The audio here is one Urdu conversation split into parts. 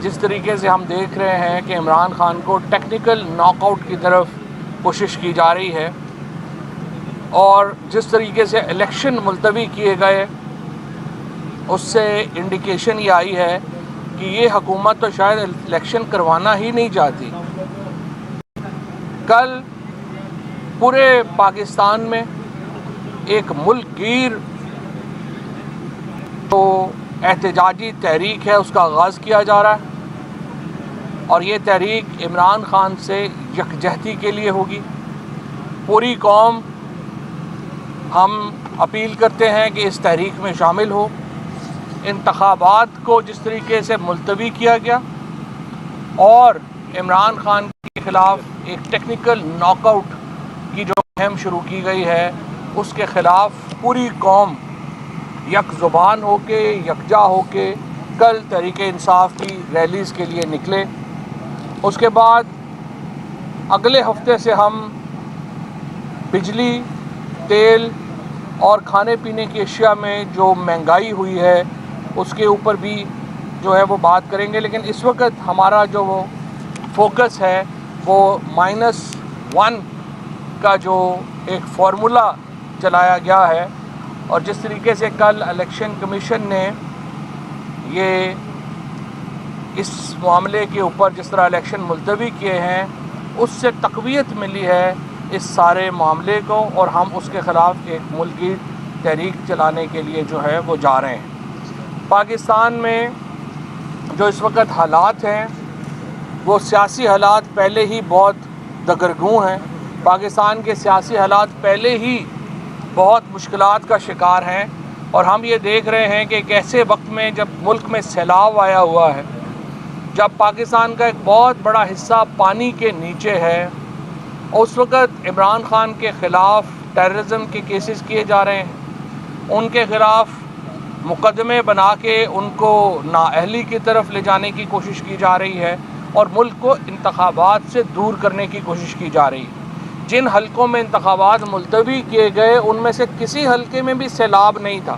جس طریقے سے ہم دیکھ رہے ہیں کہ عمران خان کو ٹیکنیکل ناک آؤٹ کی طرف کوشش کی جا رہی ہے، اور جس طریقے سے الیکشن ملتوی کیے گئے اس سے انڈیکیشن یہ آئی ہے کہ یہ حکومت تو شاید الیکشن کروانا ہی نہیں چاہتی۔ کل پورے پاکستان میں ایک ملک گیر تو احتجاجی تحریک ہے، اس کا آغاز کیا جا رہا ہے، اور یہ تحریک عمران خان سے یکجہتی کے لیے ہوگی۔ پوری قوم ہم اپیل کرتے ہیں کہ اس تحریک میں شامل ہو۔ انتخابات کو جس طریقے سے ملتوی کیا گیا اور عمران خان کے خلاف ایک ٹیکنیکل ناک آؤٹ کی جو مہم شروع کی گئی ہے، اس کے خلاف پوری قوم یک زبان ہو کے، یکجا ہو کے کل تحریک انصاف کی ریلیز کے لیے نکلے۔ اس کے بعد اگلے ہفتے سے ہم بجلی، تیل اور کھانے پینے کی اشیاء میں جو مہنگائی ہوئی ہے اس کے اوپر بھی جو ہے وہ بات کریں گے، لیکن اس وقت ہمارا جو وہ فوکس ہے وہ -1 کا جو ایک فارمولا چلایا گیا ہے، اور جس طریقے سے کل الیکشن کمیشن نے یہ اس معاملے کے اوپر جس طرح الیکشن ملتوی کیے ہیں، اس سے تقویت ملی ہے اس سارے معاملے کو، اور ہم اس کے خلاف ایک ملکی تحریک چلانے کے لیے جو ہے وہ جا رہے ہیں۔ پاکستان میں جو اس وقت حالات ہیں وہ سیاسی حالات پہلے ہی بہت دگرگوں ہیں۔ پاکستان کے سیاسی حالات پہلے ہی بہت مشکلات کا شکار ہیں، اور ہم یہ دیکھ رہے ہیں کہ ایک ایسے وقت میں جب ملک میں سیلاب آیا ہوا ہے، جب پاکستان کا ایک بہت بڑا حصہ پانی کے نیچے ہے، اس وقت عمران خان کے خلاف ٹیررزم کے کیسز کیے جا رہے ہیں، ان کے خلاف مقدمے بنا کے ان کو نااہلی کی طرف لے جانے کی کوشش کی جا رہی ہے، اور ملک کو انتخابات سے دور کرنے کی کوشش کی جا رہی ہے۔ جن حلقوں میں انتخابات ملتوی کیے گئے ان میں سے کسی حلقے میں بھی سیلاب نہیں تھا،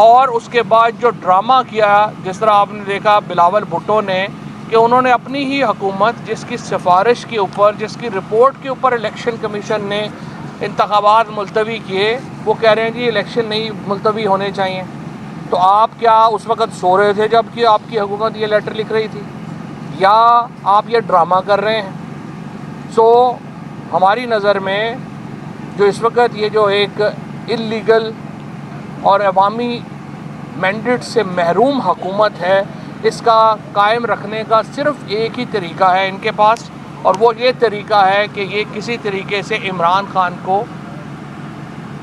اور اس کے بعد جو ڈرامہ کیا، جس طرح آپ نے دیکھا بلاول بھٹو نے، کہ انہوں نے اپنی ہی حکومت جس کی سفارش کے اوپر، جس کی رپورٹ کے اوپر الیکشن کمیشن نے انتخابات ملتوی کیے، وہ کہہ رہے ہیں جی الیکشن نہیں ملتوی ہونے چاہیے۔ تو آپ کیا اس وقت سو رہے تھے جب کہ آپ کی حکومت یہ لیٹر لکھ رہی تھی، یا آپ یہ ڈرامہ کر رہے ہیں؟ ہماری نظر میں جو اس وقت یہ جو ایک اللیگل اور عوامی مینڈیٹ سے محروم حکومت ہے، اس کا قائم رکھنے کا صرف ایک ہی طریقہ ہے ان کے پاس، اور وہ یہ طریقہ ہے کہ یہ کسی طریقے سے عمران خان کو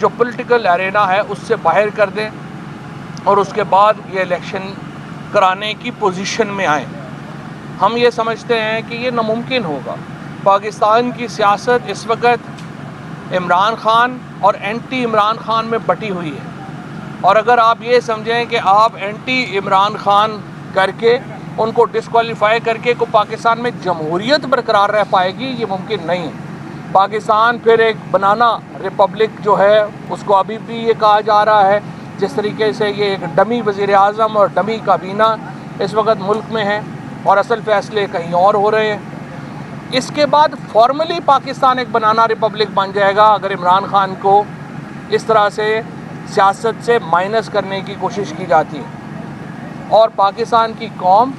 جو پولیٹیکل ارینا ہے اس سے باہر کر دیں، اور اس کے بعد یہ الیکشن کرانے کی پوزیشن میں آئیں۔ ہم یہ سمجھتے ہیں کہ یہ ناممکن ہوگا۔ پاکستان کی سیاست اس وقت عمران خان اور اینٹی عمران خان میں بٹی ہوئی ہے، اور اگر آپ یہ سمجھیں کہ آپ اینٹی عمران خان کر کے ان کو ڈسکوالیفائی کر کے کو پاکستان میں جمہوریت برقرار رہ پائے گی، یہ ممکن نہیں ہے۔ پاکستان پھر ایک بنانا ریپبلک جو ہے اس کو ابھی بھی یہ کہا جا رہا ہے، جس طریقے سے یہ ایک ڈمی وزیر اعظم اور ڈمی کابینہ اس وقت ملک میں ہے، اور اصل فیصلے کہیں اور ہو رہے ہیں۔ اس کے بعد فارملی پاکستان ایک بنانا ریپبلک بن جائے گا اگر عمران خان کو اس طرح سے سیاست سے مائنس کرنے کی کوشش کی جاتی ہے، اور پاکستان کی قوم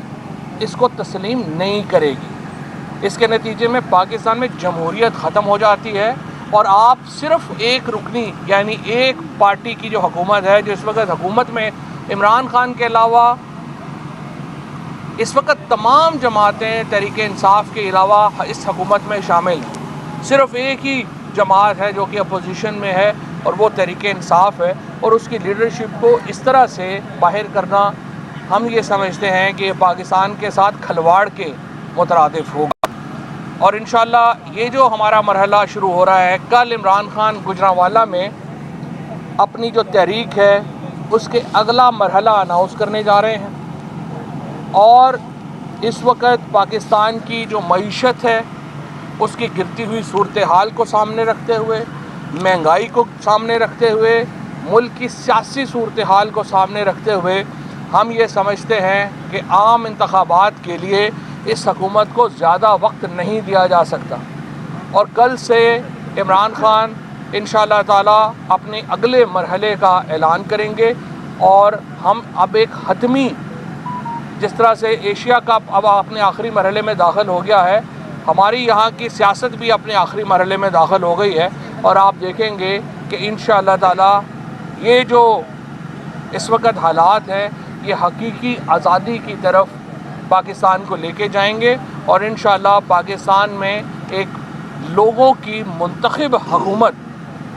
اس کو تسلیم نہیں کرے گی۔ اس کے نتیجے میں پاکستان میں جمہوریت ختم ہو جاتی ہے، اور آپ صرف ایک رکنی یعنی ایک پارٹی کی جو حکومت ہے، جو اس وقت حکومت میں عمران خان کے علاوہ اس وقت تمام جماعتیں تحریک انصاف کے علاوہ اس حکومت میں شامل ہیں، صرف ایک ہی جماعت ہے جو کہ اپوزیشن میں ہے، اور وہ تحریک انصاف ہے، اور اس کی لیڈرشپ کو اس طرح سے باہر کرنا ہم یہ سمجھتے ہیں کہ پاکستان کے ساتھ کھلواڑ کے مترادف ہوگا۔ اور انشاءاللہ یہ جو ہمارا مرحلہ شروع ہو رہا ہے، کل عمران خان گوجرانوالہ میں اپنی جو تحریک ہے اس کے اگلا مرحلہ اناؤنس کرنے جا رہے ہیں، اور اس وقت پاکستان کی جو معیشت ہے اس کی گرتی ہوئی صورتحال کو سامنے رکھتے ہوئے، مہنگائی کو سامنے رکھتے ہوئے، ملک کی سیاسی صورتحال کو سامنے رکھتے ہوئے، ہم یہ سمجھتے ہیں کہ عام انتخابات کے لیے اس حکومت کو زیادہ وقت نہیں دیا جا سکتا، اور کل سے عمران خان انشاءاللہ تعالی اپنے اگلے مرحلے کا اعلان کریں گے، اور ہم اب ایک حتمی، جس طرح سے ایشیا کپ اب اپنے آخری مرحلے میں داخل ہو گیا ہے، ہماری یہاں کی سیاست بھی اپنے آخری مرحلے میں داخل ہو گئی ہے، اور آپ دیکھیں گے کہ انشاءاللہ تعالی یہ جو اس وقت حالات ہیں یہ حقیقی آزادی کی طرف پاکستان کو لے کے جائیں گے، اور انشاءاللہ پاکستان میں ایک لوگوں کی منتخب حکومت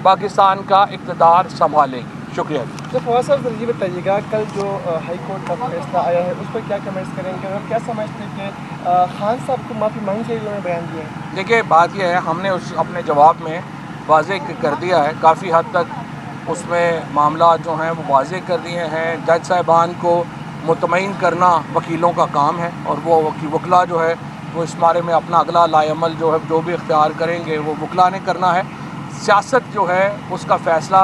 پاکستان کا اقتدار سنبھالے گی۔ شکریہ۔ تو فواد صاحب یہ بتائیے گا، کل جو ہائی کورٹ کا فیصلہ آیا ہے اس پر کیا کمنٹس کریں گے، اور کیا سمجھتے ہیں کہ خان صاحب کو معافی مانگنی چاہیے، انہوں نے بیان دیا ہے؟ دیکھیے بات یہ ہے، ہم نے اپنے جواب میں واضح کر دیا ہے، کافی حد تک اس میں معاملات جو ہیں وہ واضح کر دیے ہیں۔ جج صاحبان کو مطمئن کرنا وکیلوں کا کام ہے، اور وہ وکلا جو ہے وہ اس بارے میں اپنا اگلا لائے عمل جو ہے جو بھی اختیار کریں گے وہ وکلا نے کرنا ہے۔ سیاست جو ہے اس کا فیصلہ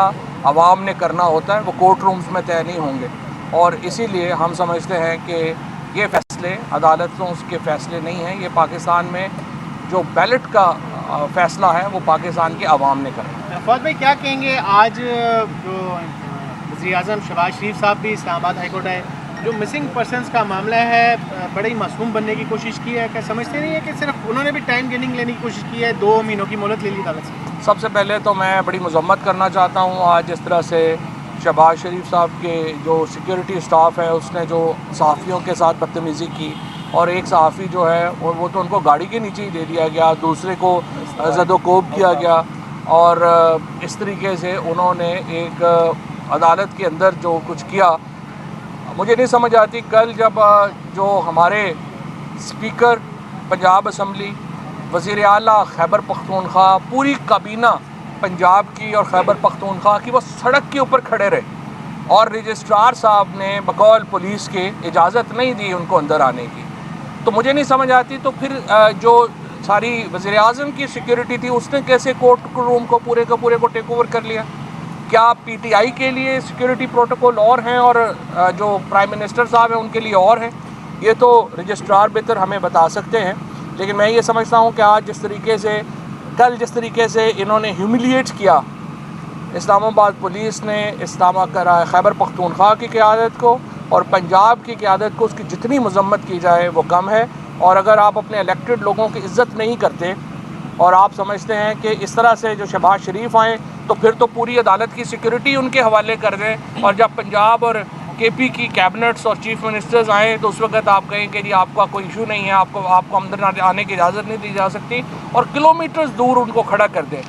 عوام نے کرنا ہوتا ہے، وہ کورٹ رومز میں طے نہیں ہوں گے، اور اسی لیے ہم سمجھتے ہیں کہ یہ فیصلے عدالتوں کے فیصلے نہیں ہیں، یہ پاکستان میں جو بیلٹ کا فیصلہ ہے وہ پاکستان کے عوام نے کرنا ہے۔ فواد بھائی کیا کہیں گے، آج جو وزیر اعظم شہباز شریف صاحب بھی اسلام آباد ہائی کورٹ آئے، جو مسنگ پرسنس کا معاملہ ہے بڑے ہی معصوم بننے کی کوشش کی ہے، کیا سمجھتے نہیں ہے کہ صرف انہوں نے بھی ٹائم گیننگ لینے کی کوشش کی ہے، 2 مہینوں کی مہلت لے لی عدالت سے؟ سب سے پہلے تو میں بڑی مذمت کرنا چاہتا ہوں، آج جس طرح سے شہباز شریف صاحب کے جو سیکیورٹی اسٹاف ہے اس نے جو صحافیوں کے ساتھ بدتمیزی کی، اور ایک صحافی جو ہے وہ تو ان کو گاڑی کے نیچے ہی دے دیا گیا، دوسرے کو زد و کوب کیا گیا، اور اس طریقے سے انہوں نے ایک عدالت کے اندر جو کچھ کیا، مجھے نہیں سمجھ آتی۔ کل جب جو ہمارے اسپیکر پنجاب اسمبلی، وزیر اعلیٰ خیبر پختونخوا، پوری کابینہ پنجاب کی اور خیبر پختونخوا کی وہ سڑک کے اوپر کھڑے رہے، اور رجسٹرار صاحب نے بقول پولیس کے اجازت نہیں دی ان کو اندر آنے کی، تو مجھے نہیں سمجھ آتی تو پھر جو ساری وزیر اعظم کی سیکیورٹی تھی اس نے کیسے کورٹ روم کو پورے کو ٹیک اوور کر لیا؟ کیا پی ٹی آئی کے لیے سیکیورٹی پروٹوکول اور ہیں اور جو پرائم منسٹر صاحب ہیں ان کے لیے اور ہیں؟ یہ تو رجسٹرار بہتر ہمیں بتا سکتے ہیں، لیکن میں یہ سمجھتا ہوں کہ آج کل جس طریقے سے انہوں نے ہیوملیٹ کیا اسلام آباد پولیس نے خیبر پختونخوا کی قیادت کو اور پنجاب کی قیادت کو، اس کی جتنی مذمت کی جائے وہ کم ہے، اور اگر آپ اپنے الیکٹڈ لوگوں کی عزت نہیں کرتے اور آپ سمجھتے ہیں کہ اس طرح سے جو شہباز شریف آئیں تو پھر تو پوری عدالت کی سیکیورٹی ان کے حوالے کر دیں، اور جب پنجاب اور کے پی کی کیبنٹس اور چیف منسٹرز آئیں تو اس وقت آپ کہیں کہ جی آپ کا کوئی ایشو نہیں ہے، آپ کو اندر آنے کی اجازت نہیں دی جا سکتی، اور کلومیٹرز دور ان کو کھڑا کر دیں۔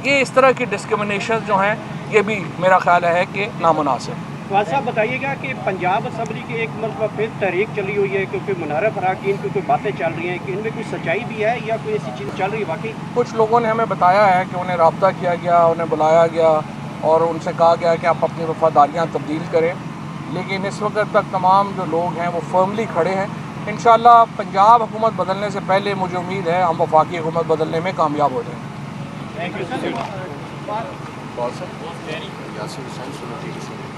یہ اس طرح کی ڈسکرمنیشن جو ہیں یہ بھی میرا خیال ہے کہ نامناسب۔ فواد صاحب بتائیے گا کہ پنجاب اسمبلی کی ایک مرتبہ پھر تحریک چلی ہوئی ہے کیونکہ منارہ فراقین کی کوئی باتیں چل رہی ہیں، کہ ان میں کوئی سچائی بھی ہے یا کوئی ایسی چیز چل رہی ہے واقعی؟ کچھ لوگوں نے ہمیں بتایا ہے کہ انہیں رابطہ کیا گیا، انہیں بلایا گیا اور ان سے کہا گیا کہ آپ اپنی وفاداریاں تبدیل کریں، لیکن اس وقت تک تمام جو لوگ ہیں وہ فرملی کھڑے ہیں۔ انشاءاللہ پنجاب حکومت بدلنے سے پہلے مجھے امید ہے ہم وفاقی حکومت بدلنے میں کامیاب ہو جائیں۔ Thank you sir.